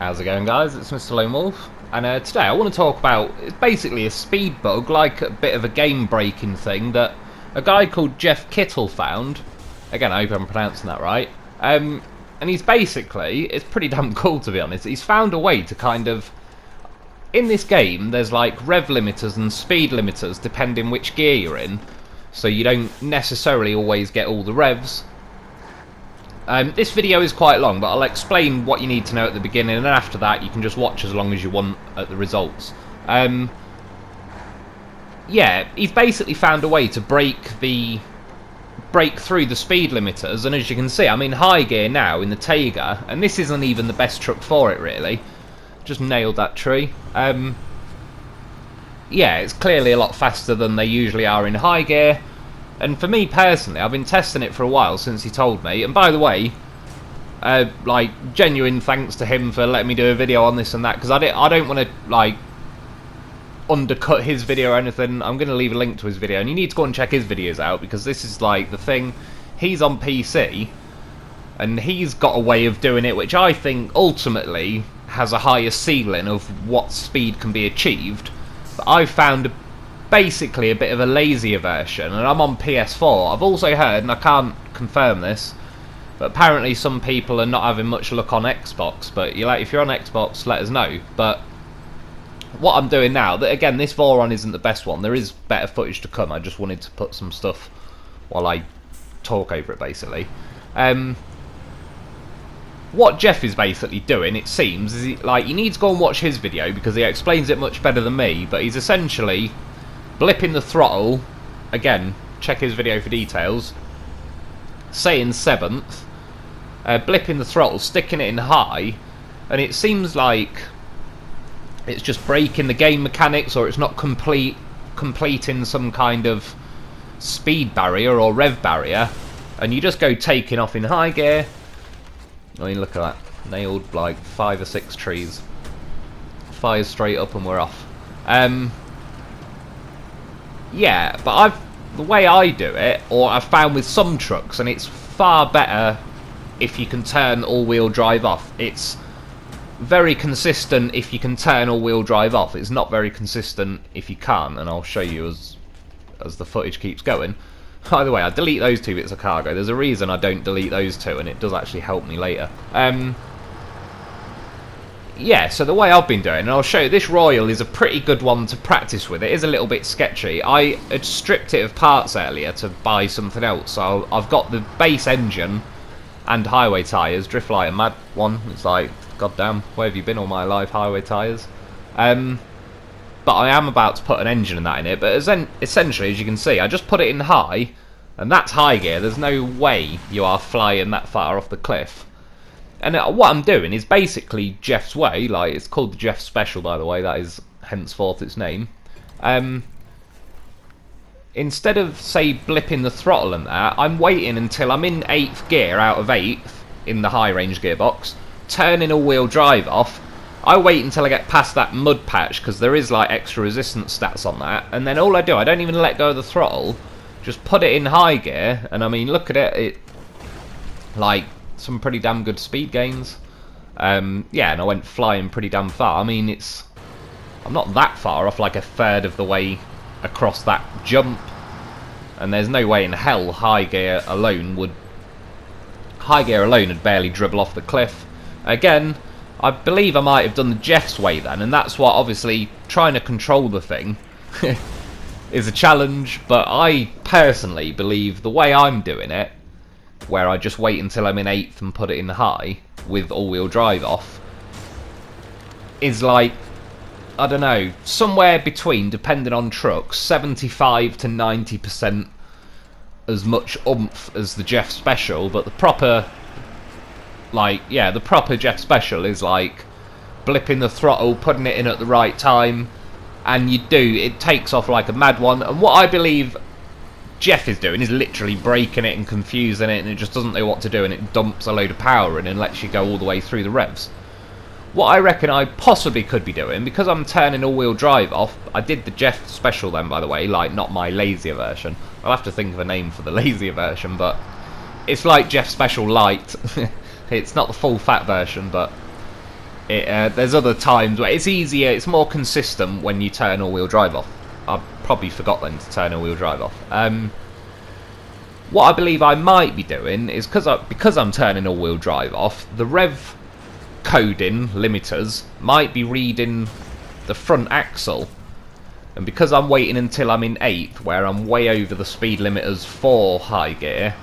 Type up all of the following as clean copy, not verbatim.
How's it going, guys? It's Mr. Lone Wolf, and today I want to talk about, it's basically a speed bug, like a bit of a game-breaking thing that a guy called Jeff Kittle found. Again, I hope I'm pronouncing that right. And he's basically, it's pretty damn cool to be honest, he's found a way to kind of, in this game, there's like rev limiters and speed limiters depending which gear you're in, so you don't necessarily always get all the revs. This video is quite long, but I'll explain what you need to know at the beginning, and then after that you can just watch as long as you want at the results. Yeah, he's basically found a way to break through the speed limiters, and as you can see, I'm in high gear now in the Taiga, and this isn't even the best truck for it really. Just nailed that tree. Yeah, it's clearly a lot faster than they usually are in high gear. And for me personally, I've been testing it for a while since he told me. And by the way, like, genuine thanks to him for letting me do a video on this and that, because I don't want to like undercut his video or anything. I'm going to leave a link to his video, and you need to go and check his videos out, because this is like the thing. He's on PC, and he's got a way of doing it which I think ultimately has a higher ceiling of what speed can be achieved. But I've found basically a bit of a lazier version, and I'm on PS4. I've also heard, and I can't confirm this, but apparently some people are not having much luck on Xbox. But if you're on Xbox, let us know. But what I'm doing now, that again, this Voron isn't the best one. There is better footage to come. I just wanted to put some stuff while I talk over it, basically. What Jeff is basically doing, it seems, is you need to go and watch his video, because he explains it much better than me. But he's essentially blipping the throttle, again, check his video for details, saying 7th, blipping the throttle, sticking it in high, and it seems like it's just breaking the game mechanics, or it's not completing some kind of speed barrier or rev barrier, and you just go taking off in high gear. I mean, look at that, nailed like 5 or 6 trees, fires straight up and we're off. Yeah, but the way I do it, or I've found with some trucks, and it's far better if you can turn all-wheel drive off. It's very consistent if you can turn all-wheel drive off. It's not very consistent if you can't, and I'll show you as the footage keeps going. By the way, I delete those 2 bits of cargo. There's a reason I don't delete those 2, and it does actually help me later. Yeah, so the way I've been doing, and I'll show you, this Royal is a pretty good one to practice with. It is a little bit sketchy. I had stripped it of parts earlier to buy something else, so I've got the base engine and highway tyres, drift light and mad one. It's like, goddamn, where have you been all my life, highway tyres? But I am about to put an engine and that in it, but essentially, as you can see, I just put it in high, and that's high gear. There's no way you are flying that far off the cliff. And what I'm doing is basically Jeff's way. Like, it's called the Jeff Special, by the way. That is henceforth its name. Instead of, say, blipping the throttle and that, I'm waiting until I'm in 8th gear out of 8th in the HighRange gearbox, turning all-wheel drive off. I wait until I get past that mud patch, because there is like extra resistance stats on that, and then all I do, I don't even let go of the throttle, just put it in high gear, and I mean, look at it, like, some pretty damn good speed gains. Yeah, and I went flying pretty damn far. I mean, I'm not that far off, like a third of the way across that jump, and there's no way in hell high gear alone would barely dribble off the cliff. Again, I believe I might have done the Jeff's way then, and that's what, obviously, trying to control the thing is a challenge, but I personally believe the way I'm doing it, where I just wait until I'm in 8th and put it in high with all-wheel drive off, is like, I don't know, somewhere between, depending on trucks, 75 to 90% as much oomph as the Jeff Special, but the proper, like, yeah, the proper Jeff Special is like blipping the throttle, putting it in at the right time, and it takes off like a mad one. And what I believe Jeff is doing is literally breaking it and confusing it, and it just doesn't know what to do, and it dumps a load of power in and lets you go all the way through the revs. What I reckon I possibly could be doing, because I'm turning all-wheel drive off, I did the Jeff Special then, by the way, like, not my lazier version. I'll have to think of a name for the lazier version, but it's like Jeff Special Light. It's not the full fat version, but There's other times where it's easier, it's more consistent when you turn all-wheel drive off. I probably forgot then to turn all-wheel drive off. What I believe I might be doing is, because I'm turning all-wheel drive off, the rev coding limiters might be reading the front axle. And because I'm waiting until I'm in 8th, where I'm way over the speed limiters for high gear,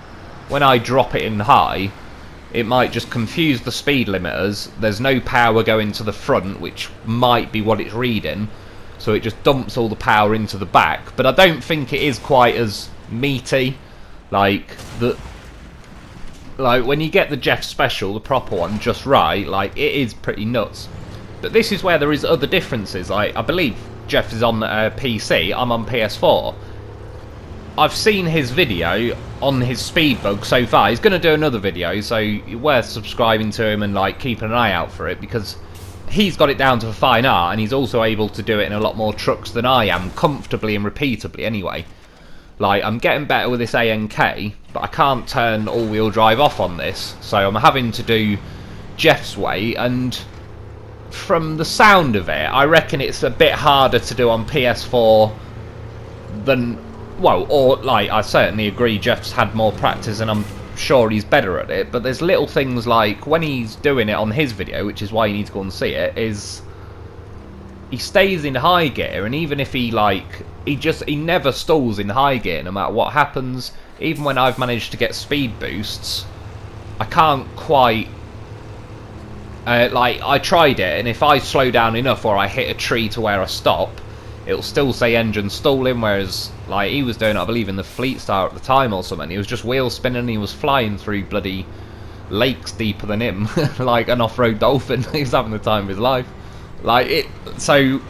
when I drop it in high, it might just confuse the speed limiters. There's no power going to the front, which might be what it's reading, so it just dumps all the power into the back. But I don't think it is quite as meaty. Like when you get the Jeff Special, the proper one, just right, like, it is pretty nuts. But this is where there is other differences. Like, I believe Jeff is on PC, I'm on PS4. I've seen his video on his speed bug so far. He's going to do another video, so you're worth subscribing to him and like keeping an eye out for it, because he's got it down to a fine art, and he's also able to do it in a lot more trucks than I am, comfortably and repeatably anyway. Like, I'm getting better with this ANK, but I can't turn all-wheel drive off on this, so I'm having to do Jeff's way, and from the sound of it, I reckon it's a bit harder to do on PS4 than... Well, or, like, I certainly agree Jeff's had more practice and I'm sure he's better at it, but there's little things like, when he's doing it on his video, which is why you need to go and see it, is he stays in high gear, and even if he, like, he never stalls in high gear no matter what happens. Even when I've managed to get speed boosts, I can't quite... like, I tried it, and if I slow down enough or I hit a tree to where I stop, it'll still say engine stalling, whereas, like, he was doing it, I believe, in the Fleet Star at the time or something. He was just wheel spinning, he was flying through bloody lakes deeper than him, like an off-road dolphin. He was having the time of his life. Like, it, so,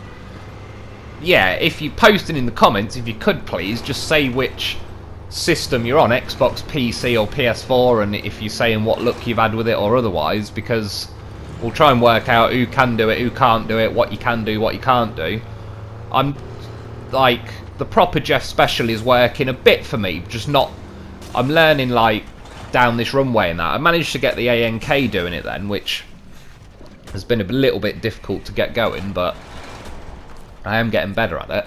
yeah, if you're posting in the comments, if you could please, just say which system you're on, Xbox, PC or PS4, and if you're saying what look you've had with it or otherwise, because we'll try and work out who can do it, who can't do it, what you can do, what you can't do. I'm, like, the proper Jeff Special is working a bit for me, just not... I'm learning, like, down this runway and that. I managed to get the ANK doing it then, which has been a little bit difficult to get going, but I am getting better at it.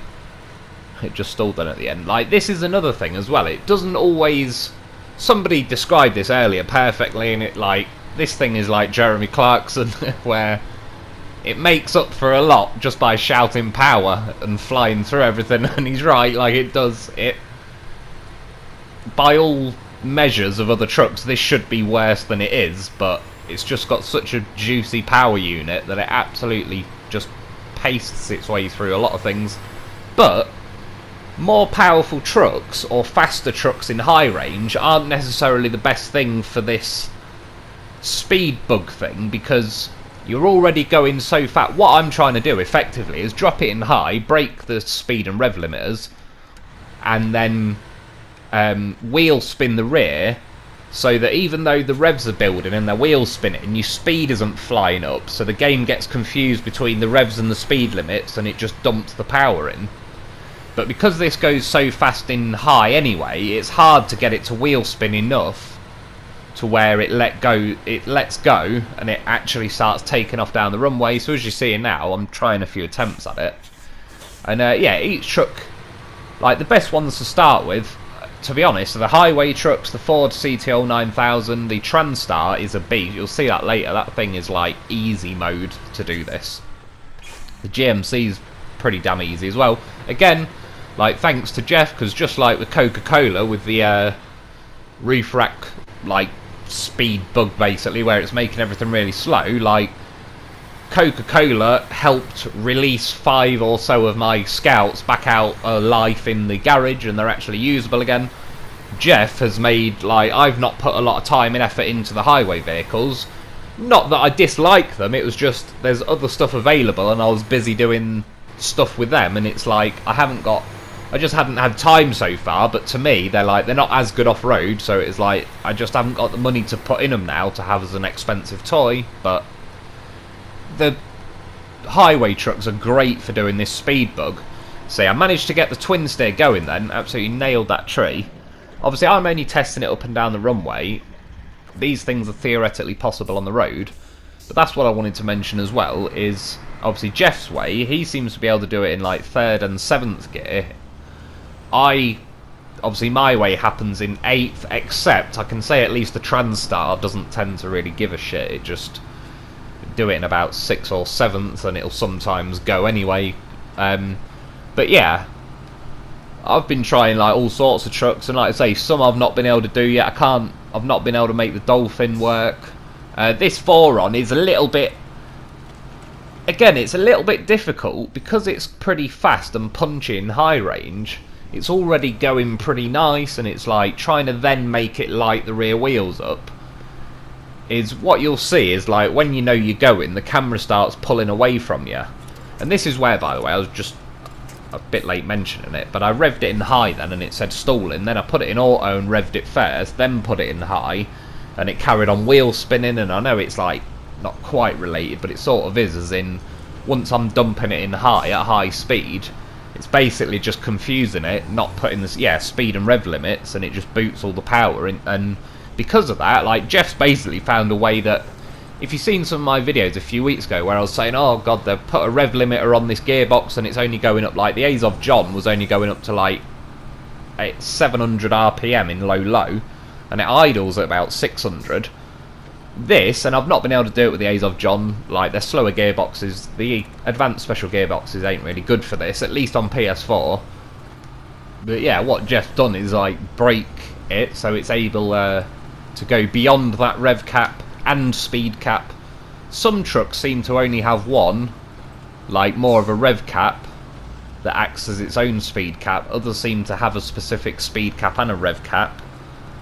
It just stalled then at the end. Like, this is another thing as well. It doesn't always... Somebody described this earlier perfectly, and it, like, this thing is like Jeremy Clarkson, where... It makes up for a lot just by shouting power and flying through everything, and he's right, like, it does. It, by all measures of other trucks, this should be worse than it is, but it's just got such a juicy power unit that it absolutely just pastes its way through a lot of things. But more powerful trucks, or faster trucks in high range, aren't necessarily the best thing for this speed bug thing, because... You're already going so fast. What I'm trying to do, effectively, is drop it in high, break the speed and rev limiters, and then wheel spin the rear, so that even though the revs are building and the wheels spinning, your speed isn't flying up, so the game gets confused between the revs and the speed limits, and it just dumps the power in. But because this goes so fast in high anyway, it's hard to get it to wheel spin enough to where it lets go and it actually starts taking off down the runway. So as you're seeing now, I'm trying a few attempts at it, and yeah, each truck, like, the best ones to start with, to be honest, are the highway trucks. The Ford CTO 9000, the Transstar is a beast. You'll see that later. That thing is like easy mode to do this. The GMC's pretty damn easy as well. Again, like, thanks to Jeff, because just like with Coca-Cola with the roof rack, like, speed bug basically, where it's making everything really slow, like, Coca-Cola helped release 5 or so of my Scouts back out alive in the garage, and they're actually usable again. Jeff has made, like, I've not put a lot of time and effort into the highway vehicles. Not that I dislike them, it was just there's other stuff available and I was busy doing stuff with them, and it's like I just haven't had time so far. But to me, they're not as good off-road, so it's like I just haven't got the money to put in them now to have as an expensive toy. But the highway trucks are great for doing this speed bug. See, I managed to get the twin steer going then, absolutely nailed that tree. Obviously I'm only testing it up and down the runway. These things are theoretically possible on the road. But that's what I wanted to mention as well, is obviously Jeff's way, he seems to be able to do it in like 3rd and 7th gear. Obviously my way happens in 8th, except I can say at least the TranStar doesn't tend to really give a shit. It just do it in about 6th or 7th, and it'll sometimes go anyway. But yeah, I've been trying like all sorts of trucks, and like I say, some I've not been able to do yet. I've not been able to make the Dolphin work. This Voron is a little bit, again, it's a little bit difficult because it's pretty fast and punchy in high range. It's already going pretty nice, and it's like trying to then make it light the rear wheels up. Is what you'll see is like when you know you're going, the camera starts pulling away from you. And this is where, by the way, I was just a bit late mentioning it, but I revved it in high then and it said stalling. Then I put it in auto and revved it first, then put it in high, and it carried on wheel spinning. And I know it's like not quite related, but it sort of is, as in once I'm dumping it in high at high speed, it's basically just confusing it, not putting the speed and rev limits, and it just boots all the power in. And because of that, like, Jeff's basically found a way that, if you've seen some of my videos a few weeks ago where I was saying, oh god, they've put a rev limiter on this gearbox and it's only going up, like the Azov John was only going up to like 700 RPM in low, and it idles at about 600. This, and I've not been able to do it with the Azov John, like they're slower gearboxes, the advanced special gearboxes ain't really good for this, at least on PS4. But yeah, what Jeff's done is like break it so it's able to go beyond that rev cap and speed cap. Some trucks seem to only have one, like more of a rev cap that acts as its own speed cap. Others seem to have a specific speed cap and a rev cap.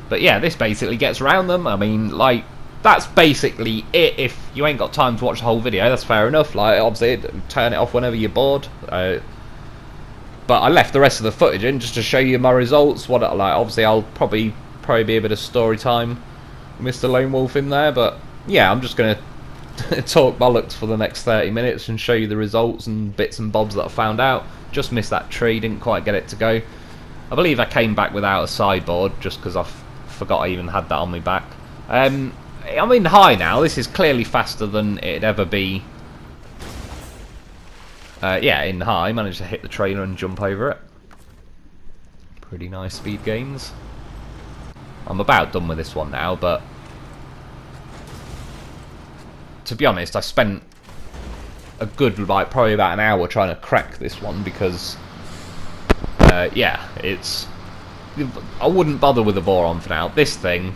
But yeah, this basically gets around them. I mean, like, that's basically it. If you ain't got time to watch the whole video, that's fair enough. Like, obviously, turn it off whenever you're bored. But I left the rest of the footage in just to show you my results. What, like, obviously, I'll probably be a bit of story time, Mr. Lone Wolf in there. But yeah, I'm just gonna talk bollocks for the next 30 minutes and show you the results and bits and bobs that I found out. Just missed that tree, didn't quite get it to go. I believe I came back without a sideboard just because I forgot I even had that on my back. I'm in high now. This is clearly faster than it'd ever be. Yeah, in high, managed to hit the trailer and jump over it. Pretty nice speed gains. I'm about done with this one now, but to be honest, I spent a good, like, probably about an hour trying to crack this one because, yeah, it's... I wouldn't bother with the Voron for now. This thing,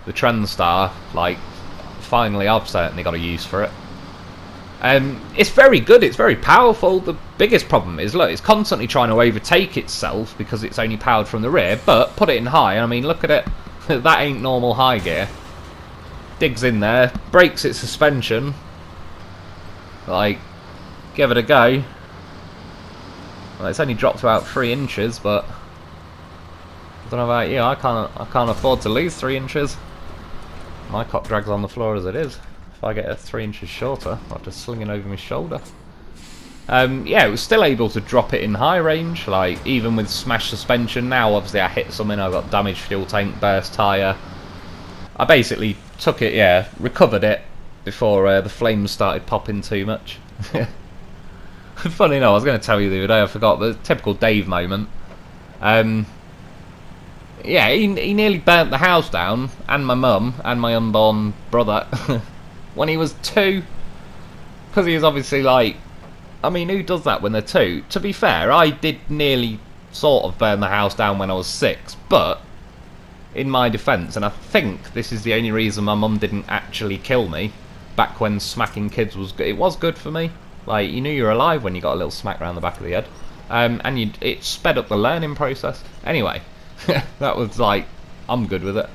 the TranStar, like, finally I've certainly got a use for it. It's very good, it's very powerful. The biggest problem is, look, it's constantly trying to overtake itself because it's only powered from the rear, but put it in high, I mean, look at it. That ain't normal high gear. Digs in there, breaks its suspension. Like, give it a go. Well, it's only dropped about 3 inches, but I don't know about you, I can't afford to lose 3 inches. My cock drags on the floor as it is. If I get it 3 inches shorter, I'll have to sling it over my shoulder. Yeah, it was still able to drop it in high range, like, even with smashed suspension. Now, obviously, I hit something, I got damaged fuel tank, burst tyre. I basically took it, yeah, recovered it before the flames started popping too much. Funny enough, I was going to tell you the other day, I forgot, the typical Dave moment. Yeah, he nearly burnt the house down, and my mum, and my unborn brother, when he was 2. Because he was obviously like, I mean, who does that when they're 2? To be fair, I did nearly sort of burn the house down when I was 6, but in my defence, and I think this is the only reason my mum didn't actually kill me, back when smacking kids was good, it was good for me. Like, you knew you were alive when you got a little smack round the back of the head. And it sped up the learning process. Anyway, that was like, I'm good with it.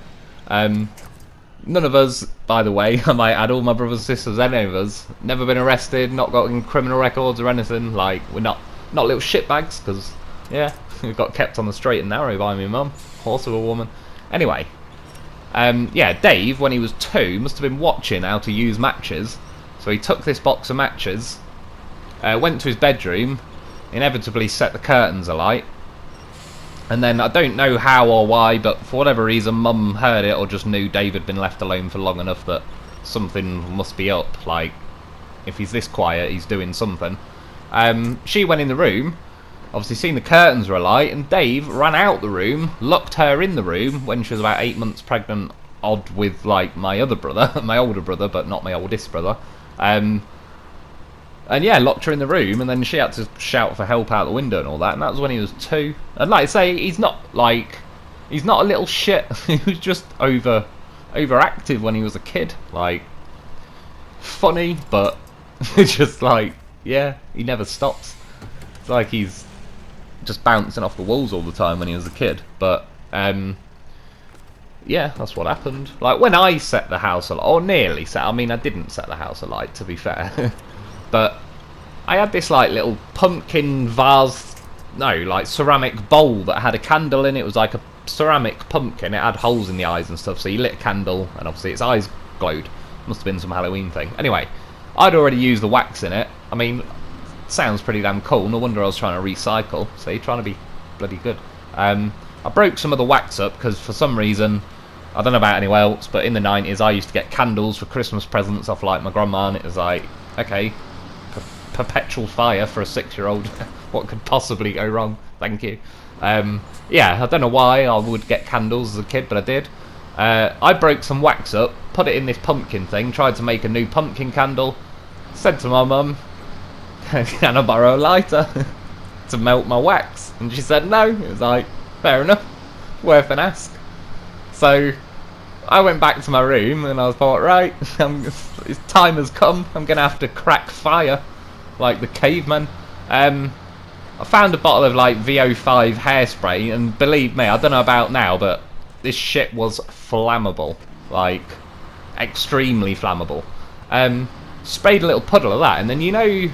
None of us, by the way, I might add, all my brothers and sisters, any of us, never been arrested, not got in criminal records or anything. Like, we're not little shitbags, because, yeah, we got kept on the straight and narrow by my mum, horse of a woman. Anyway, yeah, Dave, when he was 2, must have been watching how to use matches. So he took this box of matches, went to his bedroom, inevitably set the curtains alight, and then I don't know how or why, but for whatever reason, Mum heard it or just knew Dave had been left alone for long enough that something must be up. Like, if he's this quiet, he's doing something. She went in the room, obviously seen the curtains were alight, and Dave ran out the room, locked her in the room when she was about 8 months pregnant, odd with, like, my other brother, my older brother, but not my oldest brother. And yeah, locked her in the room, and then she had to shout for help out the window and all that, and that was when he was 2. And like I say, he's not a little shit. He was just overactive when he was a kid. Like, funny, but just like, yeah, he never stops. It's like he's just bouncing off the walls all the time when he was a kid. But yeah, that's what happened. Like, when I set the house alight, or nearly set, I mean, I didn't set the house alight, to be fair. But I had this, like, little pumpkin vase, no, like, ceramic bowl that had a candle in it. It was like a ceramic pumpkin. It had holes in the eyes and stuff, so you lit a candle, and obviously its eyes glowed. Must have been some Halloween thing. Anyway, I'd already used the wax in it. I mean, sounds pretty damn cool. No wonder I was trying to recycle. So you're trying to be bloody good. I broke some of the wax up because for some reason, I don't know about anyone else, but in the 90s I used to get candles for Christmas presents off like my grandma, and it was like, okay, perpetual fire for a 6-year-old. What could possibly go wrong? Thank you. Yeah, I don't know why I would get candles as a kid, but I did. I broke some wax up, put it in this pumpkin thing, tried to make a new pumpkin candle, said to my mum, can I borrow a lighter to melt my wax? And she said no. It was like, fair enough, worth an ask. So I went back to my room and I thought, right, time has come, I'm going to have to crack fire like the caveman. I found a bottle of like VO5 hairspray, and believe me, I don't know about now, but this shit was flammable, like extremely flammable. Sprayed a little puddle of that, and then, you know,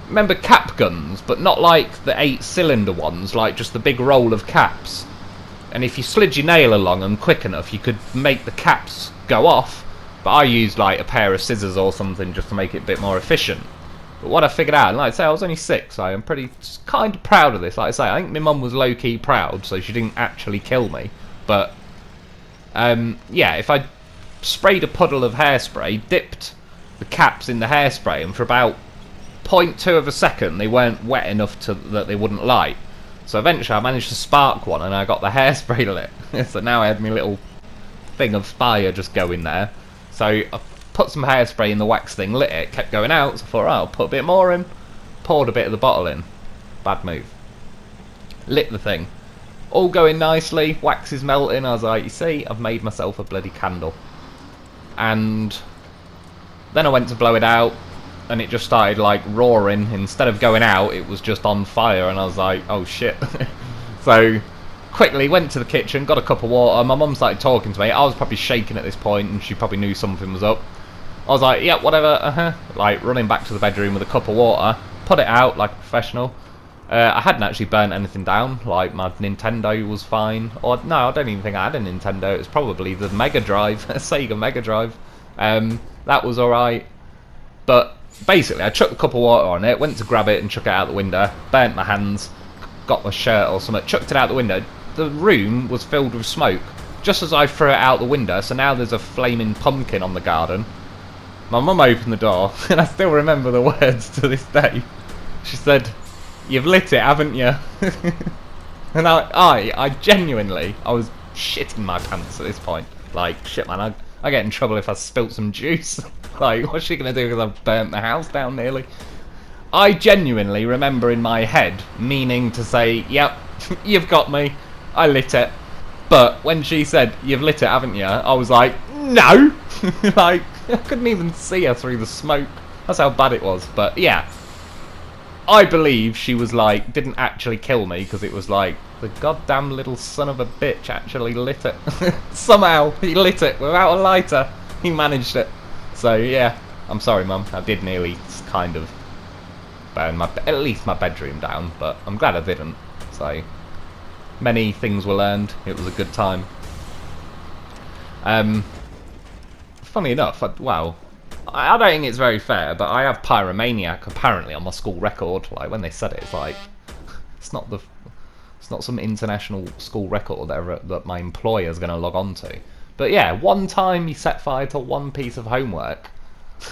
remember cap guns, but not like the 8-cylinder ones, like just the big roll of caps. And if you slid your nail along them quick enough, you could make the caps go off. But I used like a pair of scissors or something just to make it a bit more efficient. But what I figured out, and like I say, I was only 6, so I'm pretty kind of proud of this. Like I say, I think my mum was low-key proud, so she didn't actually kill me. But yeah, if I sprayed a puddle of hairspray, dipped the caps in the hairspray, and for about 0.2 of a second they weren't wet enough that they wouldn't light. So eventually I managed to spark one and I got the hairspray lit. So now I had my little thing of fire just going there. So I put some hairspray in the wax thing, lit it, kept going out, so I thought, right, I'll put a bit more in. Poured a bit of the bottle in. Bad move. Lit the thing. All going nicely, wax is melting. I was like, you see, I've made myself a bloody candle. And then I went to blow it out, and it just started like roaring. Instead of going out, it was just on fire, and I was like, oh shit. So quickly went to the kitchen, got a cup of water. My mum started talking to me. I was probably shaking at this point, and she probably knew something was up. I was like, yeah, whatever, like running back to the bedroom with a cup of water, put it out like a professional. I hadn't actually burnt anything down. Like, my Nintendo was fine. Or no, I don't even think I had a Nintendo. It was probably the Mega Drive, Sega Mega Drive. That was alright. But basically, I chucked a cup of water on it, went to grab it and chuck it out the window, burnt my hands, got my shirt or something, chucked it out the window. The room was filled with smoke, just as I threw it out the window, so now there's a flaming pumpkin on the garden. My mum opened the door, and I still remember the words to this day. She said, "You've lit it, haven't you?" And I genuinely, I was shitting my pants at this point. Like, shit man, I get in trouble if I spilt some juice. Like, what's she going to do because I've burnt the house down nearly? I genuinely remember in my head meaning to say, yep, you've got me, I lit it. But when she said, you've lit it, haven't you? I was like, no! Like, I couldn't even see her through the smoke. That's how bad it was. But yeah, I believe she was like, didn't actually kill me, because it was like, the goddamn little son of a bitch actually lit it. Somehow, he lit it without a lighter. He managed it. So yeah, I'm sorry mum, I did nearly kind of burn at least my bedroom down, but I'm glad I didn't. So, many things were learned, it was a good time. Funny enough, I don't think it's very fair, but I have Pyromaniac apparently on my school record. Like, when they said it, it's like, it's not some international school record that my employer's going to log on to. But yeah, one time he set fire to one piece of homework,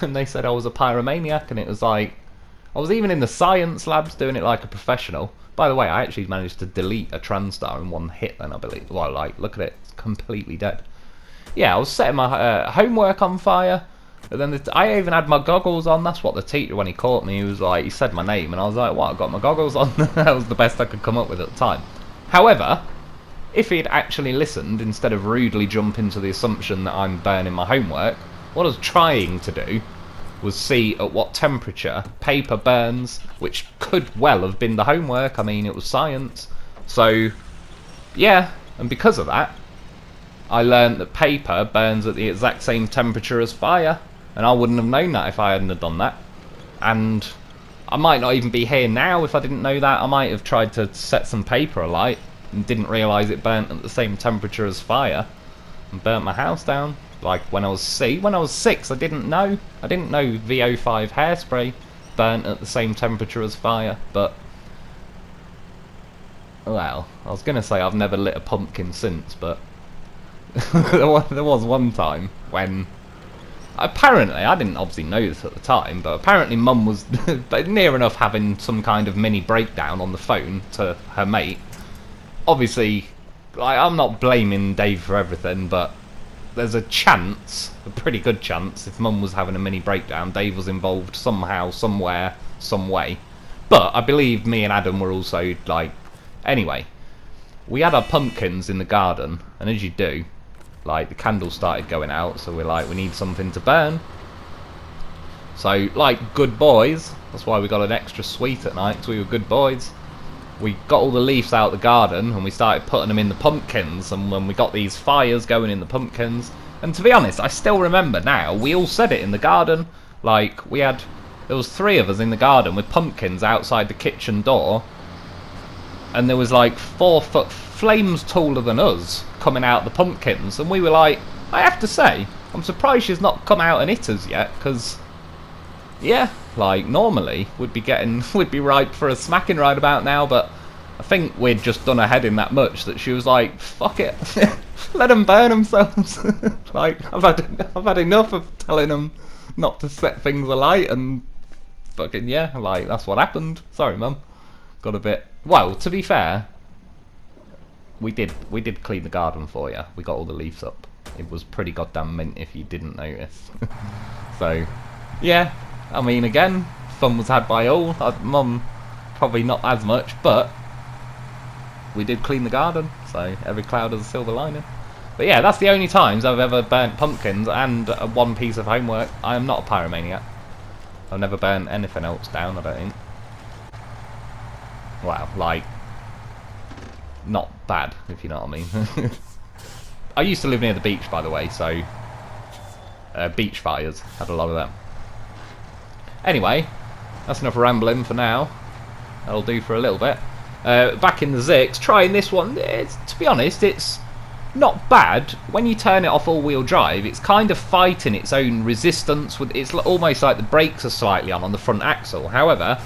and they said I was a pyromaniac, and it was like, I was even in the science labs doing it like a professional. By the way, I actually managed to delete a TranStar in one hit then, I believe. Well, like, look at it, it's completely dead. Yeah, I was setting my homework on fire, and then I even had my goggles on. That's what the teacher, when he caught me, he was like, he said my name, and I was like, what, I've got my goggles on? That was the best I could come up with at the time. However, if he'd actually listened, instead of rudely jumping to the assumption that I'm burning my homework, what I was trying to do was see at what temperature paper burns, which could well have been the homework. I mean, it was science. So, yeah, and because of that, I learned that paper burns at the exact same temperature as fire, and I wouldn't have known that if I hadn't have done that. And I might not even be here now if I didn't know that. I might have tried to set some paper alight and didn't realise it burnt at the same temperature as fire and burnt my house down. Like when I was 6, I didn't know. I didn't know VO5 hairspray burnt at the same temperature as fire, but well, I was going to say I've never lit a pumpkin since, but there was one time when apparently, I didn't obviously know this at the time, but apparently Mum was near enough having some kind of mini breakdown on the phone to her mate. Obviously, like, I'm not blaming Dave for everything, but there's a chance, a pretty good chance, if Mum was having a mini breakdown, Dave was involved somehow, somewhere, some way. But I believe me and Adam were also, like, anyway, we had our pumpkins in the garden, and as you do, like, the candles started going out, so we're like, we need something to burn. So, like good boys, that's why we got an extra sweet at night, because we were good boys. We got all the leaves out of the garden, and we started putting them in the pumpkins, and when we got these fires going in the pumpkins, and to be honest, I still remember now, we all said it in the garden, like, there was 3 of us in the garden with pumpkins outside the kitchen door, and there was like 4-foot flames taller than us coming out the pumpkins, and we were like, I have to say, I'm surprised she's not come out and hit us yet, because yeah, like normally we'd be ripe for a smacking right about now, but I think we'd just done her head in that much that she was like, fuck it, let them burn themselves. Like, I've had enough of telling them not to set things alight, and fucking yeah, like, that's what happened. Sorry, Mum. Got a bit, well, to be fair, we did clean the garden for you. We got all the leaves up. It was pretty goddamn mint if you didn't notice. So, yeah, I mean, again, fun was had by all. Mum, probably not as much, but we did clean the garden, so every cloud has a silver lining. But yeah, that's the only times I've ever burnt pumpkins and one piece of homework. I am not a pyromaniac. I've never burnt anything else down, I don't think. Wow, like, not bad, if you know what I mean. I used to live near the beach, by the way, so beach fires, had a lot of them. Anyway, that's enough rambling for now. That'll do for a little bit. Back in the Zix, trying this one. To be honest, it's not bad. When you turn it off all-wheel drive, it's kind of fighting its own resistance. It's almost like the brakes are slightly on the front axle. However,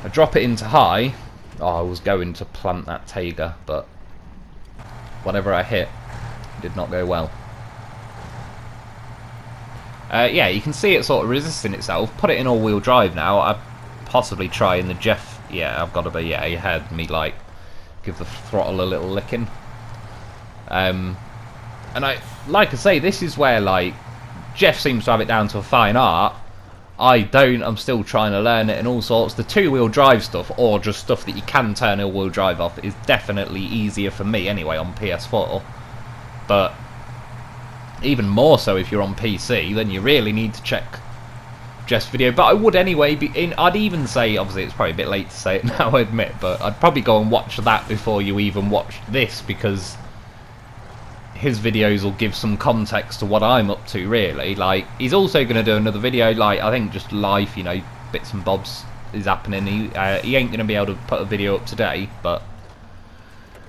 I drop it into high. Oh, I was going to plant that Tega, but whatever I hit did not go well. Yeah, you can see it sort of resisting itself. Put it in all-wheel drive now. I'd possibly try in the Jeff. Yeah, I've got to be. Yeah, you heard me, like, give the throttle a little licking. And like I say, this is where, like, Jeff seems to have it down to a fine art. I don't. I'm still trying to learn it and all sorts. The two-wheel drive stuff, or just stuff that you can turn all-wheel drive off, is definitely easier for me anyway on PS4. But even more so if you're on PC, then you really need to check Jeff's video. But I would anyway. I'd even say, obviously it's probably a bit late to say it now, I admit, but I'd probably go and watch that before you even watch this, because his videos will give some context to what I'm up to, really. Like, he's also going to do another video, like, I think just life, you know, bits and bobs is happening. He ain't going to be able to put a video up today, but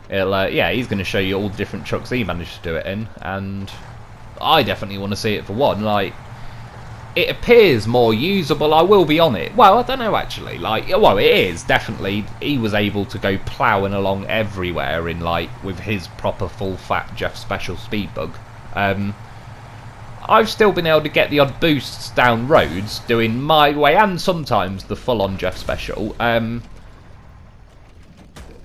it'll, yeah, he's going to show you all the different trucks he managed to do it in, and I definitely want to see it for one. Like, it appears more usable, I will be on it. Well, I don't know actually, like, well, it is, definitely. He was able to go ploughing along everywhere in, like, with his proper full-fat Jeff Special speed bug. I've still been able to get the odd boosts down roads, doing my way and sometimes the full-on Jeff Special.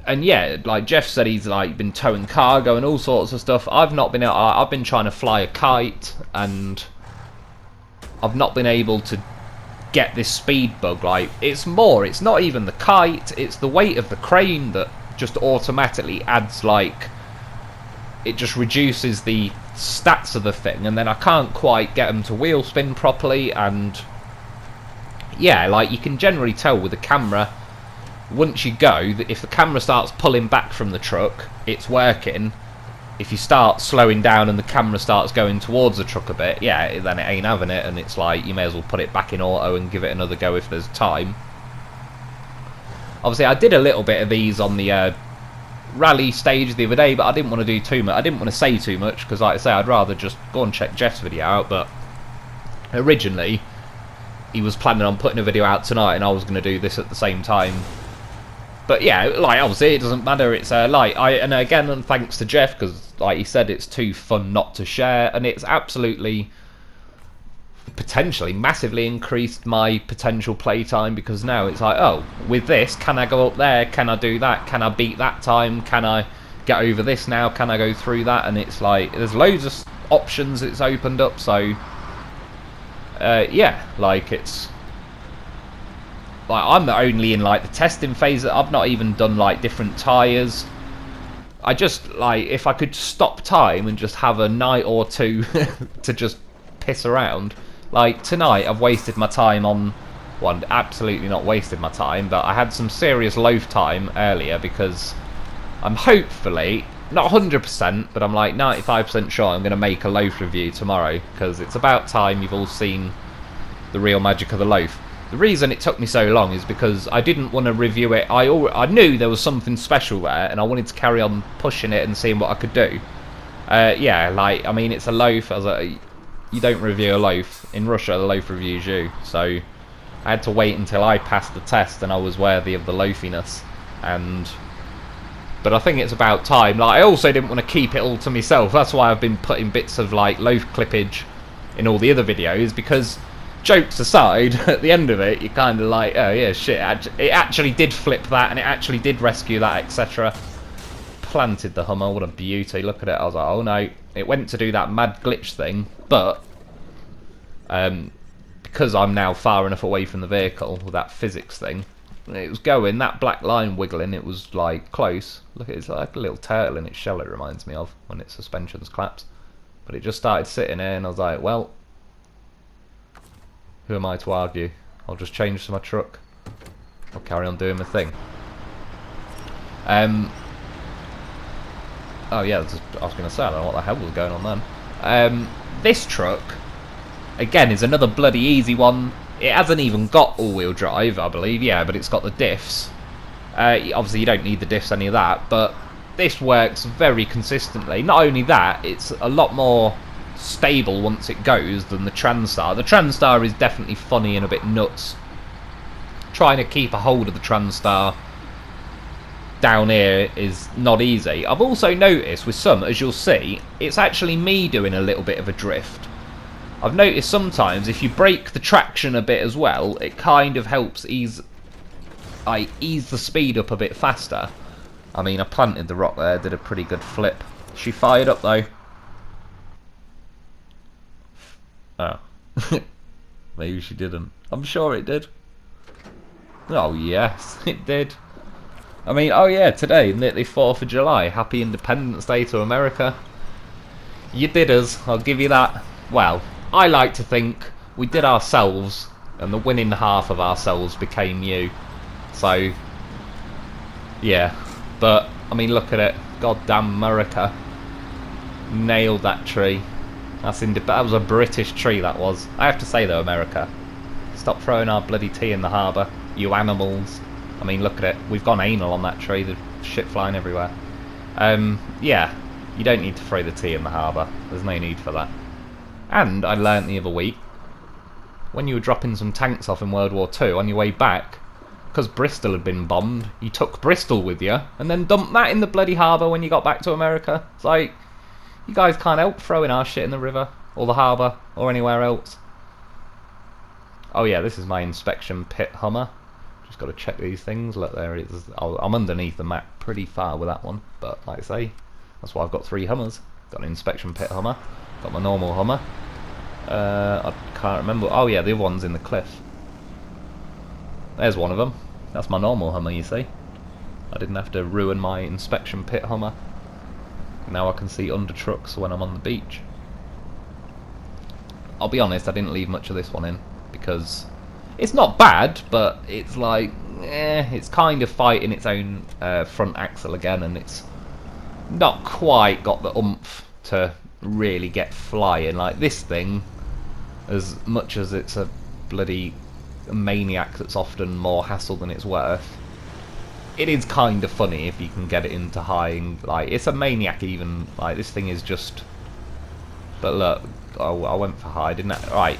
And yeah, like Jeff said, he's like been towing cargo and all sorts of stuff. I've not been able. I've been trying to fly a kite, and I've not been able to get this speed bug. Like, it's not even the kite, it's the weight of the crane that just automatically adds, like, it just reduces the stats of the thing, and then I can't quite get them to wheel spin properly. And yeah, like, you can generally tell with the camera, once you go, that if the camera starts pulling back from the truck, it's working. If you start slowing down and the camera starts going towards the truck a bit, yeah, then it ain't having it, and it's like, you may as well put it back in auto and give it another go if there's time. Obviously, I did a little bit of these on the rally stage the other day, but I didn't want to do too much. I didn't want to say too much, because like I say, I'd rather just go and check Jeff's video out. But originally, he was planning on putting a video out tonight, and I was going to do this at the same time. But yeah, like, obviously it doesn't matter. It's like, and again, thanks to Jeff, because like he said, it's too fun not to share, and it's absolutely potentially massively increased my potential playtime, because now it's like, oh, with this, can I go up there? Can I do that? Can I beat that time? Can I get over this now? Can I go through that? And it's like, there's loads of options it's opened up. So yeah, like, it's like, I'm only in like the testing phase. I've not even done like different tyres. I just, like, if I could stop time and just have a night or two to just piss around. Like, tonight I've wasted my time on, well, absolutely not wasted my time, but I had some serious loaf time earlier, because I'm hopefully, not 100%, but I'm like 95% sure I'm going to make a loaf review tomorrow, because it's about time you've all seen the real magic of the loaf. The reason it took me so long is because I didn't want to review it. I knew there was something special there, and I wanted to carry on pushing it and seeing what I could do. Yeah, like, I mean, it's a loaf. I was like, you don't review a loaf. In Russia, the loaf reviews you. So I had to wait until I passed the test and I was worthy of the loafiness. But I think it's about time. Like, I also didn't want to keep it all to myself. That's why I've been putting bits of, like, loaf clippage in all the other videos, because, jokes aside, at the end of it, you're kind of like, oh yeah, shit, it actually did flip that, and it actually did rescue that, etc. Planted the Hummer, what a beauty, look at it. I was like, oh no, it went to do that mad glitch thing, but because I'm now far enough away from the vehicle with that physics thing, it was going, that black line wiggling, it was like close. Look, it's like a little turtle in its shell, it reminds me of, when its suspensions collapse. But it just started sitting there, and I was like, well, who am I to argue? I'll just change to my truck. I'll carry on doing my thing. Oh yeah, I was going to say, I don't know what the hell was going on then. This truck, again, is another bloody easy one. It hasn't even got all-wheel drive, I believe, yeah, but it's got the diffs. Obviously, you don't need the diffs, any of that, but this works very consistently. Not only that, it's a lot more stable once it goes than the Transtar. The Transtar is definitely funny and a bit nuts. Trying to keep a hold of the Transtar down here is not easy. I've also noticed with some, as you'll see, it's actually me doing a little bit of a drift. I've noticed sometimes if you brake the traction a bit as well, it kind of helps ease the speed up a bit faster. I mean, I planted the rock there, did a pretty good flip. She fired up though. Oh. Maybe she didn't. I'm sure it did. Oh yes, it did. I mean, oh yeah, today, nearly 4th of July. Happy Independence Day to America. You did us, I'll give you that. Well, I like to think we did ourselves, and the winning half of ourselves became you. So, yeah. But, I mean, look at it. Goddamn America. Nailed that tree. That was a British tree, that was. I have to say, though, America, stop throwing our bloody tea in the harbour, you animals. I mean, look at it. We've gone anal on that tree. There's shit flying everywhere. Yeah. You don't need to throw the tea in the harbour. There's no need for that. And I learnt the other week, when you were dropping some tanks off in World War II on your way back, because Bristol had been bombed, you took Bristol with you, and then dumped that in the bloody harbour when you got back to America. It's like, you guys can't help throwing our shit in the river, or the harbour, or anywhere else. Oh yeah, this is my inspection pit Hummer. Just got to check these things. Look, there it is. I'm underneath the map pretty far with that one, but like I say, that's why I've got 3 Hummers. Got an inspection pit Hummer, got my normal Hummer. I can't remember. Oh yeah, the other one's in the cliff. There's one of them. That's my normal Hummer, you see. I didn't have to ruin my inspection pit Hummer. Now I can see under trucks when I'm on the beach. I'll be honest, I didn't leave much of this one in, because it's not bad, but it's like, it's kind of fighting its own front axle again, and it's not quite got the oomph to really get flying. Like this thing, as much as it's a bloody maniac that's often more hassle than it's worth, it is kind of funny if you can get it into high, and like it's a maniac even, like this thing is just, but look, oh, I went for high, didn't I? Right,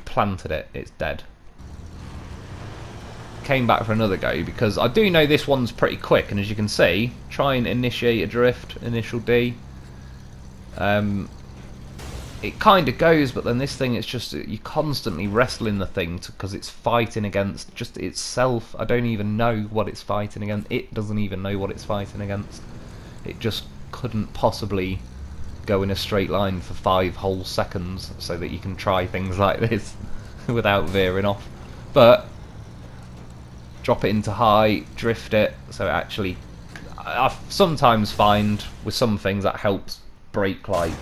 planted it, it's dead. Came back for another go because I do know this one's pretty quick, and as you can see, try and initiate a drift, initial D. It kind of goes, but then this thing, it's just, you're constantly wrestling the thing because it's fighting against just itself. I don't even know what it's fighting against. It doesn't even know what it's fighting against. It just couldn't possibly go in a straight line for 5 whole seconds so that you can try things like this without veering off. But drop it into high, drift it, so it actually, I sometimes find with some things that helps brake, like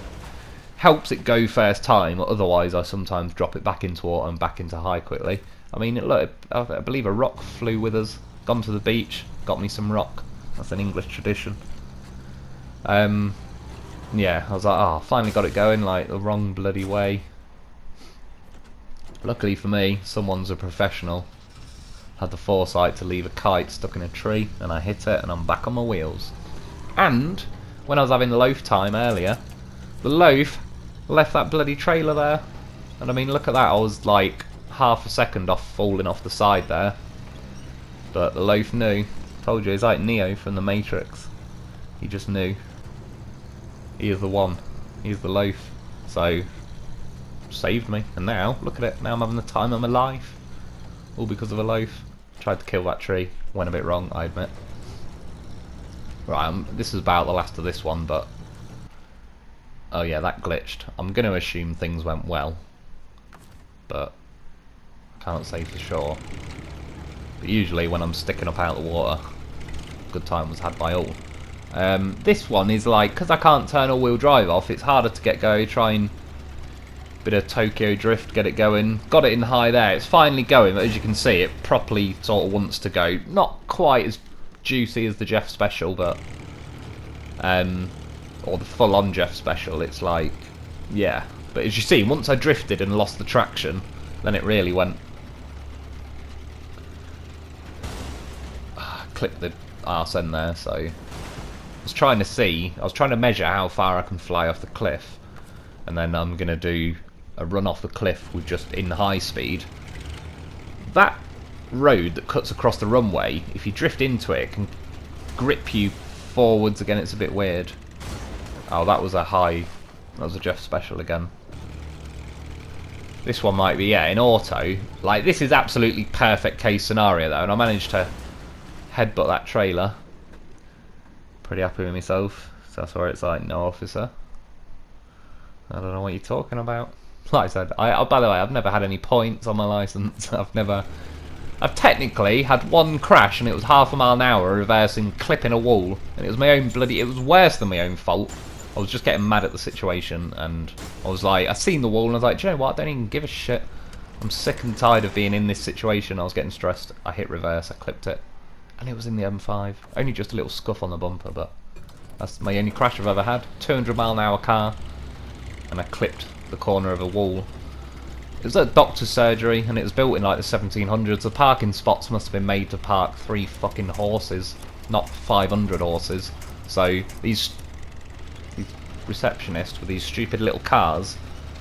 helps it go first time, or otherwise I sometimes drop it back into auto and back into high quickly. I mean, look, I believe a rock flew with us, gone to the beach, got me some rock. That's an English tradition. Yeah, I was like, oh, finally got it going, like the wrong bloody way. Luckily for me, someone's a professional. Had the foresight to leave a kite stuck in a tree, and I hit it, and I'm back on my wheels. And when I was having loaf time earlier, the loaf left that bloody trailer there, and I mean, look at that, I was like half a second off falling off the side there, but the loaf knew. Told you, he's like Neo from the Matrix. He just knew. He is the one. He's the loaf. So saved me, and now look at it. Now I'm having the time of my life, all because of a loaf. Tried to kill that tree, went a bit wrong, I admit. Right, this is about the last of this one, but oh yeah, that glitched. I'm going to assume things went well, but I can't say for sure. But usually when I'm sticking up out of the water, good time was had by all. This one is like, because I can't turn all-wheel drive off, it's harder to get going. Try and bit of Tokyo drift, get it going. Got it in high there, it's finally going, but as you can see, it properly sort of wants to go. Not quite as juicy as the Jeff Special, but or the full-on Jeff Special, it's like, yeah. But as you see, once I drifted and lost the traction, then it really went. Clipped the arse end there, so I was trying to see, I was trying to measure how far I can fly off the cliff, and then I'm going to do a run off the cliff with just in high speed. That road that cuts across the runway, if you drift into it, it can grip you forwards again. It's a bit weird. Oh, that was a high, that was a Jeff Special again. This one might be, yeah, in auto. Like, this is absolutely perfect case scenario though, and I managed to headbutt that trailer. Pretty happy with myself. So that's where it's like, no officer. I don't know what you're talking about. Like I said, by the way, I've never had any points on my license. I've technically had one crash, and it was half a mile an hour reversing, clipping a wall, and it was my own bloody, it was worse than my own fault. I was just getting mad at the situation, and I was like, I seen the wall, and I was like, do you know what, I don't even give a shit. I'm sick and tired of being in this situation. I was getting stressed. I hit reverse, I clipped it, and it was in the M5. Only just a little scuff on the bumper, but that's my only crash I've ever had. 200 mile an hour car, and I clipped the corner of a wall. It was a doctor's surgery, and it was built in like the 1700s. The parking spots must have been made to park 3 fucking horses, not 500 horses. So these receptionists with these stupid little cars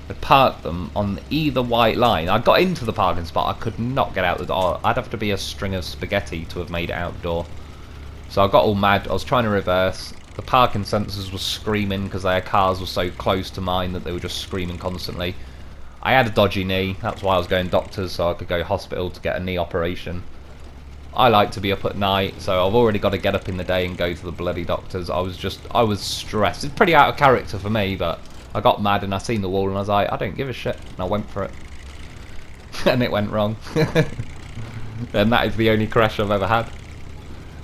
I'd parked them on either white line. I got into the parking spot, I could not get out the door. I'd have to be a string of spaghetti to have made it out the door. So I got all mad, I was trying to reverse. The parking sensors were screaming because their cars were so close to mine that they were just screaming constantly. I had a dodgy knee, that's why I was going doctors, so I could go hospital to get a knee operation. I like to be up at night, so I've already got to get up in the day and go to the bloody doctors. I was stressed. It's pretty out of character for me, but I got mad and I seen the wall and I was like, I don't give a shit, and I went for it. And it went wrong. And that is the only crash I've ever had.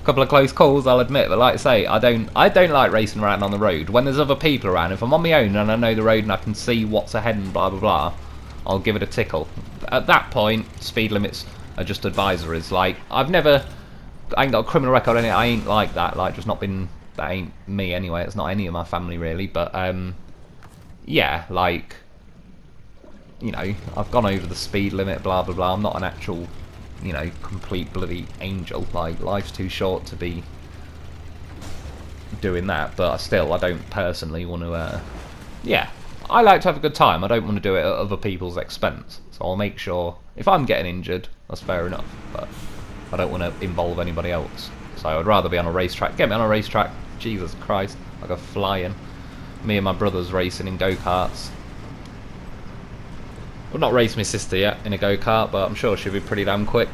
Couple of close calls, I'll admit, but like I say, I don't like racing around on the road. When there's other people around, if I'm on my own and I know the road and I can see what's ahead and blah blah blah, I'll give it a tickle. At that point, speed limits are just advisories. Like, I ain't got a criminal record in it, I ain't like that, like, just not been, that ain't me anyway, it's not any of my family really, but yeah, like, you know, I've gone over the speed limit, blah blah blah, I'm not an actual, you know, complete bloody angel. Like, life's too short to be doing that, but still, I don't personally want to, yeah, I like to have a good time, I don't want to do it at other people's expense, so I'll make sure, if I'm getting injured, that's fair enough, but I don't want to involve anybody else, so I'd rather be on a racetrack. Get me on a racetrack, Jesus Christ, I go flying. Me and my brothers racing in go-karts. I've not raced my sister yet in a go-kart, but I'm sure she'll be pretty damn quick.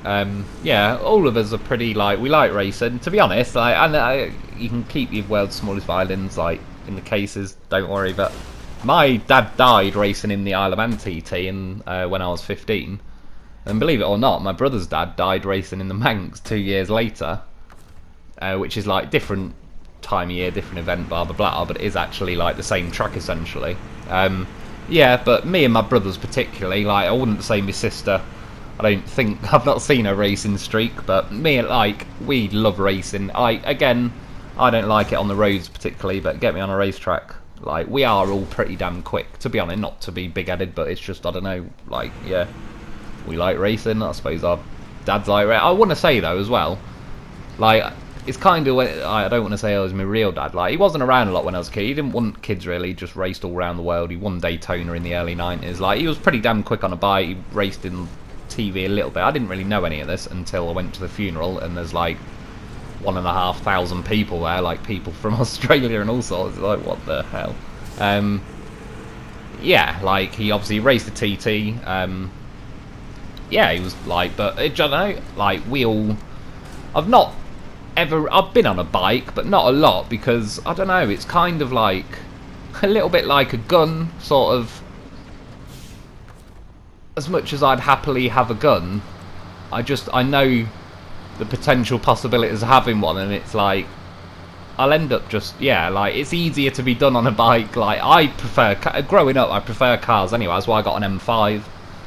Yeah, all of us are pretty, like, we like racing, to be honest. Like, and you can keep your world's smallest violins, like, in the cases, don't worry, but my dad died racing in the Isle of Man TT when I was 15, and believe it or not, my brother's dad died racing in the Manx 2 years later, which is like different time of year, different event, blah blah blah, but it is actually like the same track essentially. Yeah, but me and my brothers particularly, like, I wouldn't say my sister, I don't think, I've not seen a racing streak, but me, like, we love racing. Again, I don't like it on the roads particularly, but get me on a racetrack. Like, we are all pretty damn quick, to be honest, not to be big-headed, but it's just, I don't know, like, yeah, we like racing, I suppose our dads like racing. I want to say, though, as well, like, it's kind of, I don't want to say I was my real dad, like, he wasn't around a lot when I was a kid, he didn't want kids really, he just raced all around the world, he won Daytona in the early 90s, like, he was pretty damn quick on a bike, he raced in TV a little bit. I didn't really know any of this until I went to the funeral, and there's like 1,500 people there, like people from Australia and all sorts. Like, what the hell? Yeah, like, he obviously raced a TT. Yeah, he was like, but I don't know, like, I've been on a bike, but not a lot, because I don't know, it's kind of like a little bit like a gun, sort of. As much as I'd happily have a gun, I know the potential possibilities of having one, and it's like, I'll end up just, yeah, like, it's easier to be done on a bike. Like, I prefer, growing up, I prefer cars anyway, that's why I got an M5.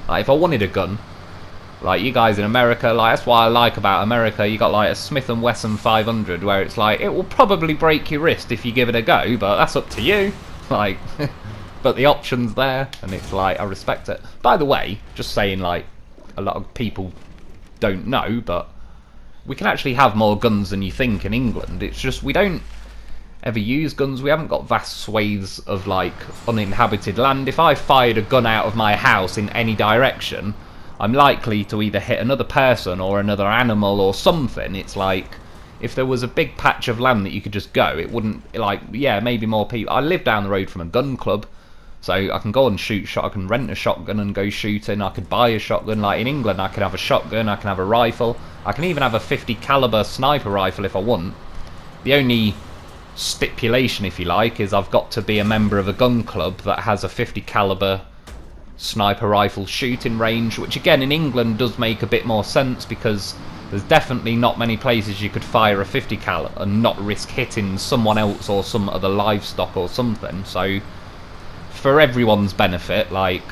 Like, if I wanted a gun, like, you guys in America, like, that's what I like about America, you got, like, a Smith & Wesson 500, where it's like, it will probably break your wrist if you give it a go, but that's up to you. Like, but the option's there, and it's like, I respect it. By the way, just saying, like, a lot of people don't know, but we can actually have more guns than you think in England. It's just, we don't ever use guns. We haven't got vast swathes of, like, uninhabited land. If I fired a gun out of my house in any direction, I'm likely to either hit another person or another animal or something. It's like, if there was a big patch of land that you could just go, it wouldn't, like, yeah, maybe more people. I live down the road from a gun club, so I can go and I can rent a shotgun and go shooting, I could buy a shotgun. Like, in England, I can have a shotgun, I can have a rifle, I can even have a 50 caliber sniper rifle if I want. The only stipulation, if you like, is I've got to be a member of a gun club that has a 50 caliber sniper rifle shooting range, which again in England does make a bit more sense, because there's definitely not many places you could fire a 50 cal and not risk hitting someone else or some other livestock or something. So for everyone's benefit, like,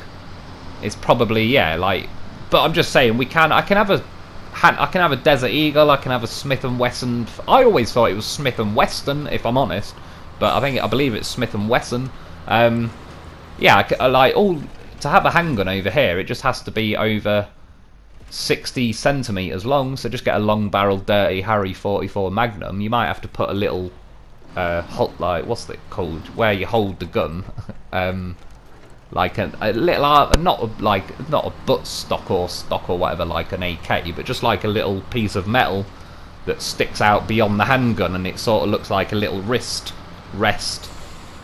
it's probably, yeah, like, but I'm just saying, I can have a Desert Eagle, I can have a Smith & Wesson. I always thought it was Smith & Weston, if I'm honest, but I believe it's Smith & Wesson. Yeah, like, to have a handgun over here, it just has to be over 60 centimeters long, so just get a long barreled Dirty Harry 44 Magnum. You might have to put a little like, what's it called, where you hold the gun, like a little, not a butt stock or whatever, like an AK, but just like a little piece of metal that sticks out beyond the handgun, and it sort of looks like a little wrist rest.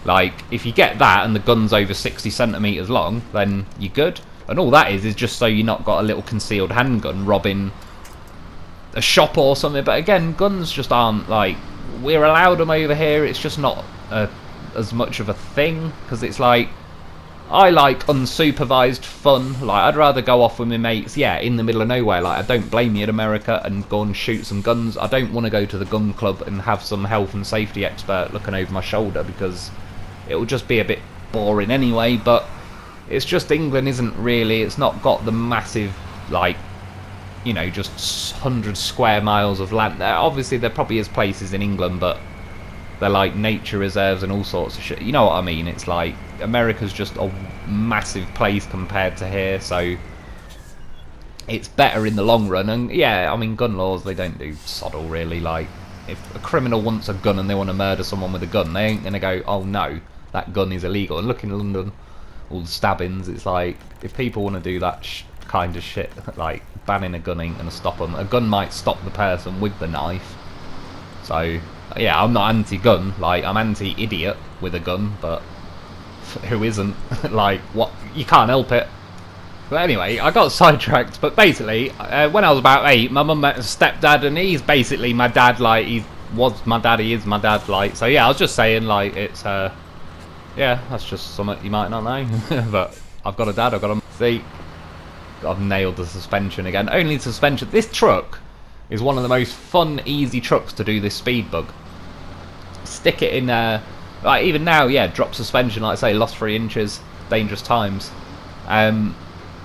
Like, if you get that and the gun's over 60 centimeters long, then you're good. And all that is just so you're not got a little concealed handgun robbing a shop or something. But again, guns just aren't, like, we're allowed them over here. It's just not as much of a thing, because it's like, I like unsupervised fun. Like, I'd rather go off with my mates, yeah, in the middle of nowhere. Like, I don't blame you in America, and go and shoot some guns. I don't want to go to the gun club and have some health and safety expert looking over my shoulder, because it will just be a bit boring anyway. But it's just, England isn't really, it's not got the massive, like, you know, just 100 square miles of land. Obviously, there probably is places in England, but they're like nature reserves and all sorts of shit. You know what I mean? It's like, America's just a massive place compared to here, so it's better in the long run. And yeah, I mean, gun laws, they don't do sod all really. Like, if a criminal wants a gun and they want to murder someone with a gun, they ain't going to go, oh no, that gun is illegal. And look in London, all the stabbings, it's like, if people want to do that kind of shit, like, banning a gun ain't going to stop them. A gun might stop the person with the knife. So yeah, I'm not anti-gun, like, I'm anti-idiot with a gun, but who isn't? Like, what? You can't help it. But anyway, I got sidetracked, but basically, when I was about 8, my mum met a stepdad, and he's basically my dad. Like, he was my dad, he is my dad, like, so yeah, I was just saying, like, it's, yeah, that's just something you might not know, but I've got a dad, I've got a... See, I've nailed the suspension again. Only suspension. This truck is one of the most fun, easy trucks to do this speed bug. Stick it in, like, even now, yeah, drop suspension, like I say, lost 3 inches, dangerous times.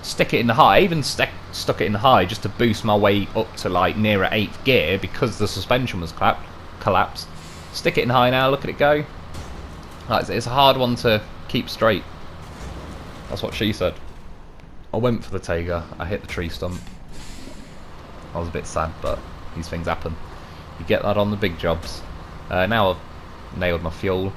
Stick it in the high, I even stuck it in the high just to boost my way up to, like, nearer 8th gear, because the suspension was collapsed. Stick it in high now, look at it go. Like, it's a hard one to keep straight. That's what she said. I went for the Tega, I hit the tree stump. I was a bit sad, but these things happen. You get that on the big jobs. Now I've nailed my fuel.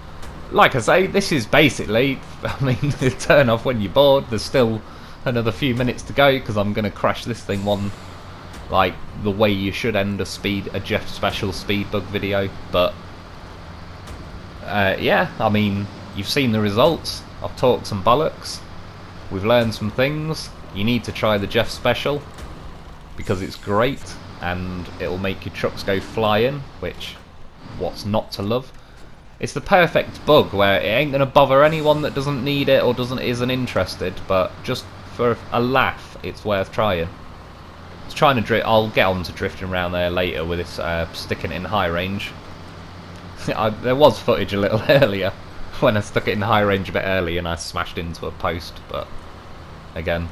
Like I say, this is basically, I mean, the turn off when you're bored. There's still another few minutes to go, because I'm going to crash this thing like, the way you should end a Jeff Special speed bug video. But, yeah, I mean, you've seen the results. I've talked some bollocks. We've learned some things. You need to try the Jeff Special, because it's great, and it'll make your trucks go flying, which, what's not to love? It's the perfect bug where it ain't going to bother anyone that doesn't need it or isn't interested, but just for a laugh, it's worth trying. It's trying to drift. I'll get on to drifting around there later with this, sticking it in high range. There was footage a little earlier when I stuck it in high range a bit early and I smashed into a post, but again,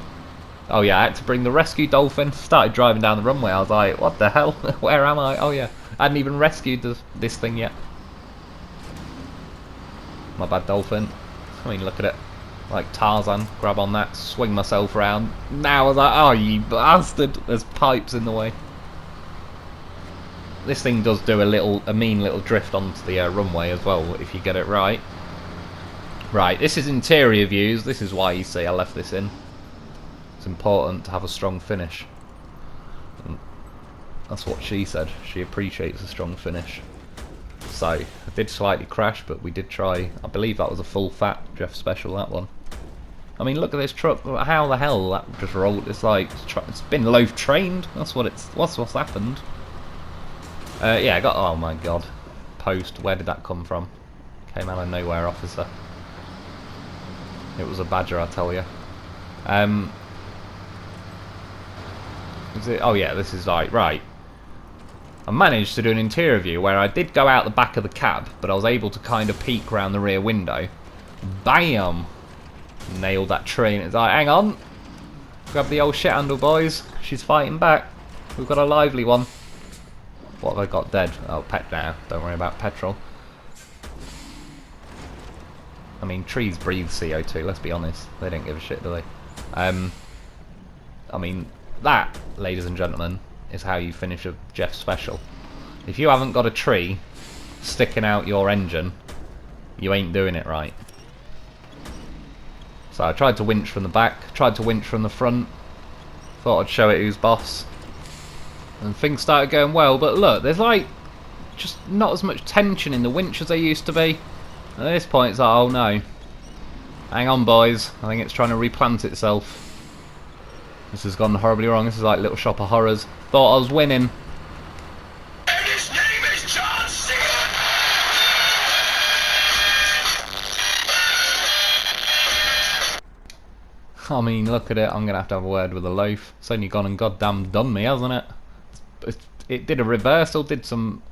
oh yeah, I had to bring the rescue dolphin. Started driving down the runway, I was like, what the hell? Where am I? Oh yeah, I hadn't even rescued this thing yet. My bad, dolphin. I mean, look at it. Like Tarzan, grab on that, swing myself around. Now I was like, oh you bastard, there's pipes in the way. This thing does do a mean little drift onto the runway as well, if you get it right. Right, this is interior views. This is why you see I left this in. It's important to have a strong finish. And that's what she said. She appreciates a strong finish. So, I did slightly crash, but we did try. I believe that was a full fat Jeff Special, that one. I mean, look at this truck. How the hell that just rolled? It's like, it's been loaf trained. That's what's happened. Yeah, I got, oh my god. Post, where did that come from? Came out of nowhere, officer. It was a badger, I tell you. Is it? Oh yeah, this is like, right. I managed to do an interior view where I did go out the back of the cab, but I was able to kind of peek around the rear window. Bam! Nailed that tree, and it's like, hang on. Grab the old shit handle, boys. She's fighting back. We've got a lively one. What have I got dead? Oh, pet now. Don't worry about petrol. I mean, trees breathe CO2, let's be honest. They don't give a shit, do they? I mean, that, ladies and gentlemen, is how you finish a Jeff Special. If you haven't got a tree sticking out your engine, you ain't doing it right. So I tried to winch from the back, tried to winch from the front. Thought I'd show it who's boss. And things started going well, but look, there's like just not as much tension in the winch as there used to be. At this point it's like, oh no. Hang on boys, I think it's trying to replant itself. This has gone horribly wrong. This is like Little Shop of Horrors. Thought I was winning. And his name is John Cena! I mean, look at it. I'm going to have a word with the loaf. It's only gone and goddamn done me, hasn't it? It did a reversal, did some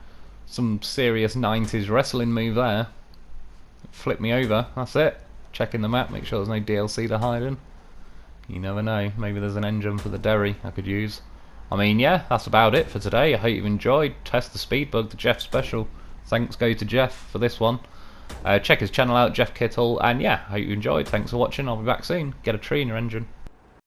serious 90s wrestling move there. Flipped me over, that's it. Checking the map, make sure there's no DLC to hide in. You never know, maybe there's an engine for the dairy I could use. I mean, yeah, that's about it for today. I hope you've enjoyed. Test the speed bug, the Jeff special. Thanks go to Jeff for this one. Check his channel out, Jeff Kittle, and yeah, I hope you enjoyed. Thanks for watching, I'll be back soon. Get a tree in your engine.